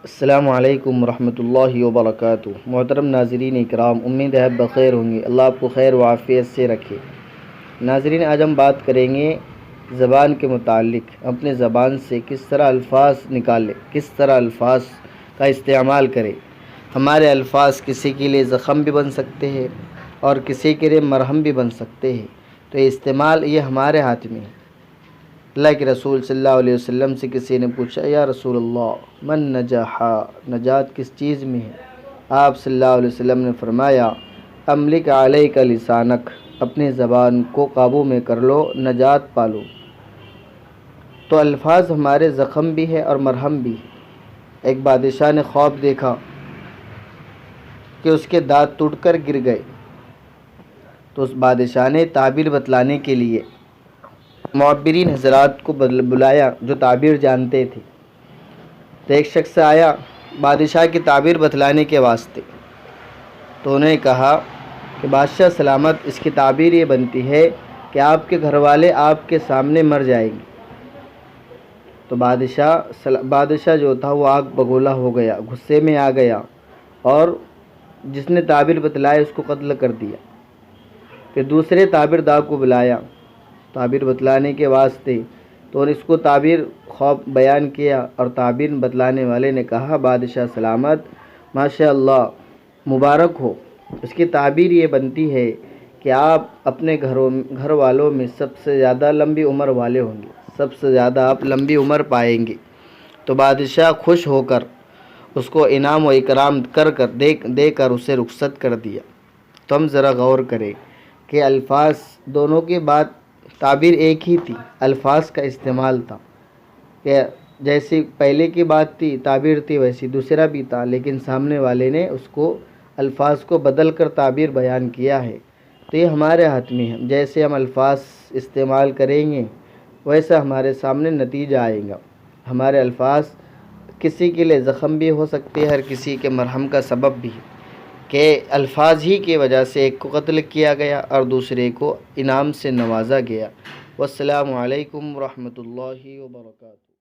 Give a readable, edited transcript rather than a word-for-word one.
السلام علیکم ورحمۃ اللہ وبرکاتہ۔ محترم ناظرین اکرام، امید ہے بخیر ہوں گے، اللہ آپ کو خیر و عافیت سے رکھے۔ ناظرین، آج ہم بات کریں گے زبان کے متعلق، اپنے زبان سے کس طرح الفاظ نکالیں، کس طرح الفاظ کا استعمال کریں۔ ہمارے الفاظ کسی کے لیے زخم بھی بن سکتے ہیں اور کسی کے لیے مرہم بھی بن سکتے ہیں، تو استعمال یہ ہمارے ہاتھ میں ہے۔ اللہ کے رسول صلی اللہ علیہ وسلم سے کسی نے پوچھا، یا رسول اللہ من نجاح، نجات کس چیز میں ہے؟ آپ صلی اللہ علیہ وسلم نے فرمایا، املک علیک لسانک، اپنی زبان کو قابو میں کر لو، نجات پالو۔ تو الفاظ ہمارے زخم بھی ہے اور مرہم بھی ہے۔ ایک بادشاہ نے خواب دیکھا کہ اس کے دانت ٹوٹ کر گر گئے، تو اس بادشاہ نے تعبیر بتلانے کے لیے معبرین حضرات کو بلایا جو تعبیر جانتے تھے۔ تو ایک شخص آیا بادشاہ کی تعبیر بتلانے کے واسطے، تو انہیں کہا کہ بادشاہ سلامت، اس کی تعبیر یہ بنتی ہے کہ آپ کے گھر والے آپ کے سامنے مر جائیں گے۔ تو بادشاہ جو تھا وہ آگ بگولا ہو گیا، غصے میں آ گیا اور جس نے تعبیر بتلائی اس کو قتل کر دیا۔ پھر دوسرے تعبیر داں کو بلایا تعبیر بتلانے کے واسطے، تو اس کو تعبیر خواب بیان کیا، اور تعبیر بتلانے والے نے کہا، بادشاہ سلامت، ماشاء اللہ، مبارک ہو، اس کی تعبیر یہ بنتی ہے کہ آپ اپنے گھر والوں میں سب سے زیادہ لمبی عمر والے ہوں گے، سب سے زیادہ آپ لمبی عمر پائیں گے۔ تو بادشاہ خوش ہو کر اس کو انعام و اکرام دے کر اسے رخصت کر دیا۔ تو ہم ذرا غور کریں کہ الفاظ دونوں کی بات، تعبیر ایک ہی تھی، الفاظ کا استعمال تھا کہ جیسی پہلے کی بات تھی، تعبیر تھی، ویسی دوسرا بھی تھا، لیکن سامنے والے نے اس کو الفاظ کو بدل کر تعبیر بیان کیا ہے۔ تو یہ ہمارے ہاتھ میں ہے، جیسے ہم الفاظ استعمال کریں گے ویسا ہمارے سامنے نتیجہ آئے گا۔ ہمارے الفاظ کسی کے لیے زخم بھی ہو سکتے ہیں، ہر کسی کے مرہم کا سبب بھی ہے کہ الفاظ ہی کی وجہ سے ایک کو قتل کیا گیا اور دوسرے کو انعام سے نوازا گیا۔ والسلام علیکم ورحمۃ اللہ وبرکاتہ۔